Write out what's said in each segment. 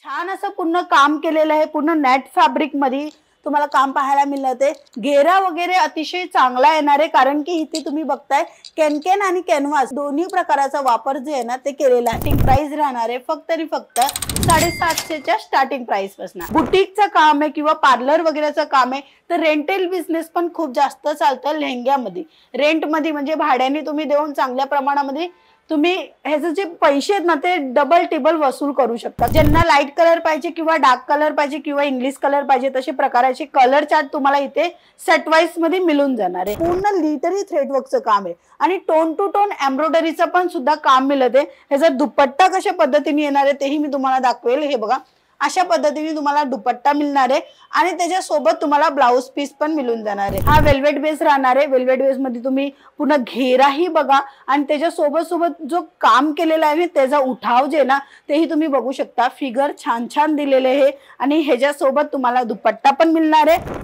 छान असं पूर्ण काम केलेलं आहे। पूर्ण नेट फॅब्रिक मध्ये तुम्हाला काम पाहायला मिळते। घेरा वगैरे अतिशय चांगला येणार आहे, कारण की इथे तुम्ही बघताय कॅनकॅन आणि कॅनव्हास दोन्ही प्रकाराचा वापर जे आहे ना ते केलेला आहे। स्टार्टिंग प्राइस राहणार आहे फक्त आणि फक्त 750 च्या स्टार्टिंग प्राइस पासून। बुटीकचं काम आहे किंवा पार्लर वगैरेचं काम आहे, तर रेंटल बिझनेस पण खूप जास्त चालतं लेहंग्यामध्ये। रेंट मध्ये म्हणजे भाड्याने तुम्ही देऊन चांगल्या प्रमाणामध्ये तुम्ही ह्याचे जे पैसे आहेत ना ते डबल टिबल वसूल करू शकता। ज्यांना लाईट कलर पाहिजे किंवा डार्क कलर पाहिजे किंवा इंग्लिश कलर पाहिजे तसे प्रकाराचे कलर चार्ट तुम्हाला इथे सेट वाइज मध्ये मिळून जाणार आहे। पूर्ण लिटरी थ्रेडवर्कचं काम आहे आणि टोन टू टोन एम्ब्रॉयडरीचं पण सुद्धा काम मिळते। ह्याचा दुपट्टा कशा पद्धतीने येणार आहे तेही मी तुम्हाला दाखवेल। हे बघा, अशा पद्धतीने तुम्हाला दुपट्टा मिळणार आहे आणि त्याच्या सोबत तुम्हाला ब्लाउज पीस पण मिळून जाणार आहे। हा वेल्वेट बेस राहणार आहे। वेल्वेट बेस मध्ये तुम्ही पूर्ण घेराही बघा आणि त्याच्या सोबत जो काम केलेला आहे त्याचा उठाव जे ना तेही तुम्ही बघू शकता। फिगर छान छान दिलेले आहे आणि ह्याच्या सोबत तुम्हाला दुपट्टा पण मिळणार आहे।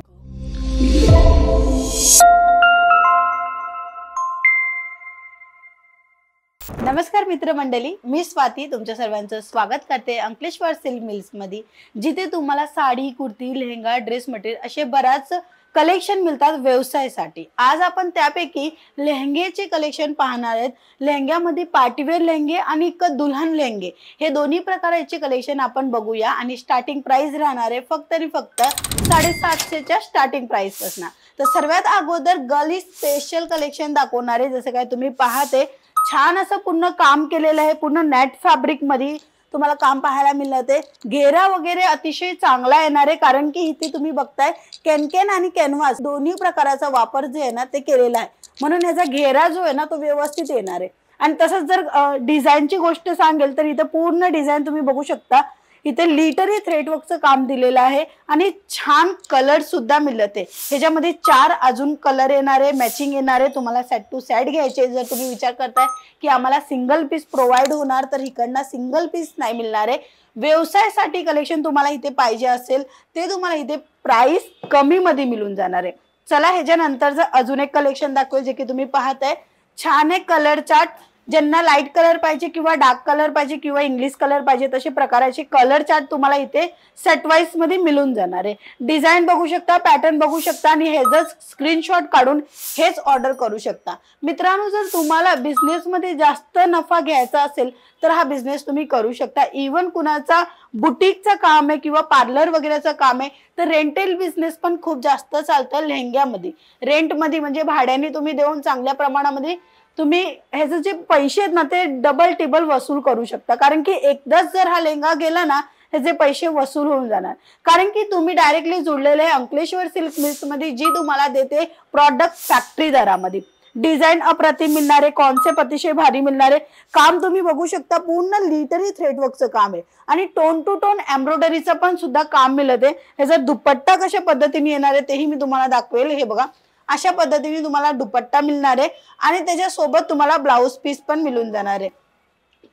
नमस्कार मित्रमंडळी, मी स्वाती तुमच्या सर्वांचं स्वागत करते अंकलेश्वर सिल्क मिल्स मध्ये, जिथे तुम्हाला साडी, कुर्ती, लेहंगा, ड्रेस मटेरियल असे बराच कलेक्शन मिळतात व्यवसायासाठी। आज आपण त्यापैकी लेहंगेचे कलेक्शन पाहणार आहेत। लेहंग्यामध्ये पार्टीवेअर लेहंगे आणि दुल्हन लेहंगे हे दोन्ही प्रकारचे कलेक्शन आपण बघूया आणि स्टार्टिंग प्राइस राहणार आहे फक्त आणि फक्त 750 च्या स्टार्टिंग प्राइस पासून। तर सर्वात अगोदर गर्ली स्पेशल कलेक्शन दाखवणार आहे। जसे काय तुम्ही पाहते छान असं पूर्ण काम केलेलं आहे। पूर्ण नेट फॅब्रिक मध्ये तुम्हाला काम पाहायला मिळते। घेरा वगैरे अतिशय चांगला येणार आहे, कारण की इथे तुम्ही बघताय कॅनकॅन आणि कॅनव्हास दोन्ही प्रकाराचा वापर जे आहे ना ते केलेला आहे, म्हणून याचा घेरा जो आहे ना तो व्यवस्थित येणार आहे। आणि तसंच जर डिझाईनची गोष्ट सांगेल तर इथे पूर्ण डिझाईन तुम्ही बघू शकता। इथे लिटरी थ्रेडवर्कचं काम दिलेलं आहे आणि छान कलर सुद्धा मिळते। ह्याच्यामध्ये 4 अजून कलर येणार आहे, मॅचिंग येणार आहे। तुम्हाला सेट टू सेट घ्यायचे जर तुम्ही विचार करताय की आम्हाला सिंगल पीस प्रोव्हाइड होणार, तर इकडनं सिंगल पीस नाही मिळणार आहे। व्यवसायासाठी कलेक्शन तुम्हाला इथे पाहिजे असेल ते तुम्हाला इथे प्राइस कमी मध्ये मिळून जाणार आहे। चला ह्याच्यानंतरचं अजून एक कलेक्शन दाखवेल जे की तुम्ही पाहताय। छान एक कलर चार्ट, ज्यांना लाईट कलर पाहिजे किंवा डार्क कलर पाहिजे किंवा इंग्लिश कलर पाहिजे तसे प्रकाराचे कलर चार्ट तुम्हाला इथे सेट वाइज मध्ये मिळून जाणार आहे। डिझाईन बघू शकता, पॅटर्न बघू शकता आणि ह्याचा स्क्रीनशॉट काढून हेच ऑर्डर करू शकता। मित्रांनो, जर तुम्हाला बिझनेस मध्ये जास्त नफा घ्यायचा असेल तर हा बिझनेस तुम्ही करू शकता। इवन कुणाचा बुटीकचं काम आहे किंवा पार्लर वगैरेचं काम आहे तर रेंटल बिझनेस पण खूप जास्त चालतं लेहंग्यामध्ये। रेंट मध्ये म्हणजे भाड्याने तुम्ही देऊन चांगल्या प्रमाणामध्ये तुम्ही ह्याचे जे पैसे आहेत ना ते डबल टिबल वसूल करू शकता, कारण की एकदाच जर हा लेहंगा गेला ना ह्याचे पैसे वसूल होऊन जाणार, कारण की तुम्ही डायरेक्टली जुळलेले आहे अंकलेश्वर सिल्क मिल्स मध्ये, जी तुम्हाला देते प्रॉडक्ट फॅक्टरी दरामध्ये। डिझाईन अप्रतिम मिळणार आहे, कॉन्सेप्ट अतिशय भारी मिळणार आहे। काम तुम्ही बघू शकता, पूर्ण लिटरी थ्रेडवर्कचं काम आहे आणि टोन टू टोन एम्ब्रॉयडरीचं पण सुद्धा काम मिळते। ह्याचा दुपट्टा कशा पद्धतीने येणार आहे तेही मी तुम्हाला दाखवेल। हे बघा, अशा पद्धतीने तुम्हाला दुपट्टा मिळणार आहे आणि त्याच्या सोबत तुम्हाला ब्लाउज पीस पण मिळून जाणार आहे।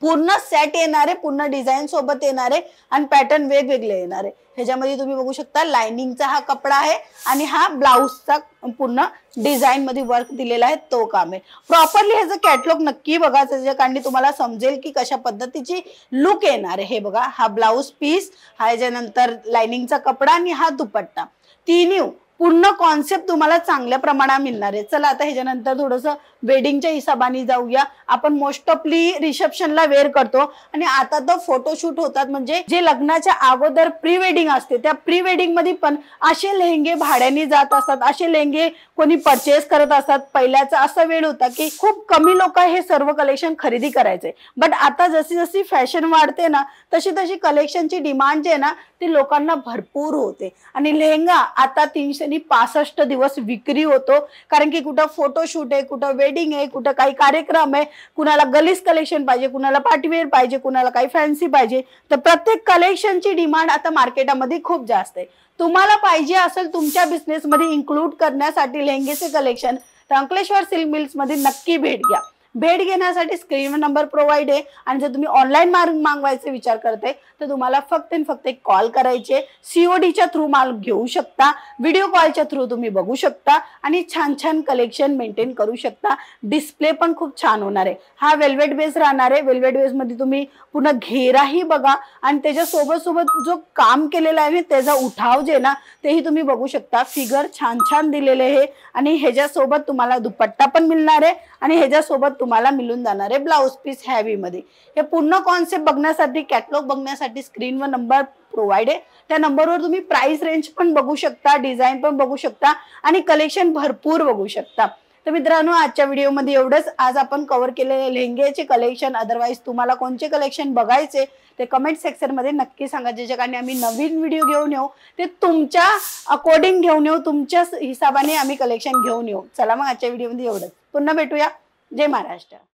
पूर्ण सेट येणार आहे, पूर्ण डिझाईन सोबत येणार आहे आणि पॅटर्न वेगवेगळे येणार आहे। ह्याच्यामध्ये तुम्ही बघू शकता लाइनिंगचा हा कपडा आहे आणि हा ब्लाउजचा पूर्ण डिझाईन मध्ये वर्क दिलेला आहे, तो काम आहे। प्रॉपरली ह्याचं कॅटलॉग नक्की बघा, त्याच्या कारण तुम्हाला समजेल की कशा पद्धतीची लुक येणार आहे। हे बघा, हा ब्लाउज पीस, हा याच्यानंतर लाइनिंगचा कपडा आणि हा दुपट्टा, तिन्ही पूर्ण कॉन्सेप्ट तुम्हाला चांगल्या प्रमाणात मिळणार आहे। चला आता ह्याच्यानंतर थोडंसं वेडिंगच्या हिशोबाने जाऊया। आपण मोस्ट ऑफली रिसेप्शनला वेअर करतो आणि आता तर फोटोशूट होतात, म्हणजे जे लग्नाच्या अगोदर प्री वेडिंग असते त्या प्री वेडिंग मध्ये पण असे लेहंगे भाड्याने जात असतात, असे लेहंगे कोणी परचेस करत असतात। पहिल्याचा असा वेळ होता की खूप कमी लोक हे सर्व कलेक्शन खरेदी करायचे, बट आता जशी जशी फॅशन वाढते ना तशी तशी कलेक्शनची डिमांड जे आहे ना ती लोकांना भरपूर होते आणि लेहंगा आता 365 दिवस विक्री होतो, कारण की कुठं फोटोशूट आहे, कुठं वेडिंग आहे, कुठं काही कार्यक्रम आहे, कुणाला गलीस कलेक्शन पाहिजे, कुणाला पार्टीवेअर पाहिजे, कुणाला काही फॅन्सी पाहिजे, तर प्रत्येक कलेक्शनची डिमांड आता मार्केटमध्ये खूप जास्त आहे। तुम्हाला पाहिजे असेल तुमच्या बिझनेस मध्ये इन्क्लूड करण्यासाठी लेहंगेचे कलेक्शन तर अंकलेश्वर सिल्क मिल्स मध्ये नक्की भेट घ्या। भेट घेण्यासाठी स्क्रीनवर नंबर प्रोव्हाइड आहे आणि जर तुम्ही ऑनलाईन मागवायचा विचार करताय तर तुम्हाला फक्त आणि फक्त एक कॉल करायचे, सीओडीच्या थ्रू माल घेऊ शकता, व्हिडिओ कॉलच्या थ्रू तुम्ही बघू शकता आणि छान छान कलेक्शन मेंटेन करू शकता। डिस्प्ले पण खूप छान होणार आहे। हा वेल्वेट बेस राहणार आहे। वेल्वेट बेस मध्ये तुम्ही पूर्ण घेराही बघा आणि त्याच्या सोबत सोबत जो काम केलेला आहे त्याचा उठाव जे ना तेही तुम्ही बघू शकता। फिगर छान छान दिलेले आहे आणि ह्याच्या सोबत तुम्हाला दुपट्टा पण मिळणार आहे आणि ह्याच्या सोबत तुम्हाला मिळून जाणार आहे ब्लाउज पीस हेवी मध्ये। हे पूर्ण कॉन्सेप्ट बघण्यासाठी, कॅटलॉग बघण्यासाठी स्क्रीनवर नंबर प्रोव्हाइड आहे, त्या नंबरवर तुम्ही प्राइस रेंज पण बघू शकता, डिझाइन पण बघू शकता आणि कलेक्शन भरपूर बघू शकता। तर मित्रांनो, आजच्या व्हिडिओमध्ये एवढंच। आज आपण कव्हर केलेले लेहंग्याचे कलेक्शन, अदरवाइज तुम्हाला कोणते कलेक्शन बघायचे ते कमेंट सेक्शन मध्ये नक्की सांगा, ज्याच्या कारणे आम्ही नवीन व्हिडिओ घेऊन येऊ, ते तुमच्या अकॉर्डिंग घेऊन येऊ, तुमच्या हिसाबाने आम्ही कलेक्शन घेऊन येऊ। चला मग आजच्या व्हिडिओमध्ये एवढंच, पुन्हा भेटूया। जय महाराष्ट्र।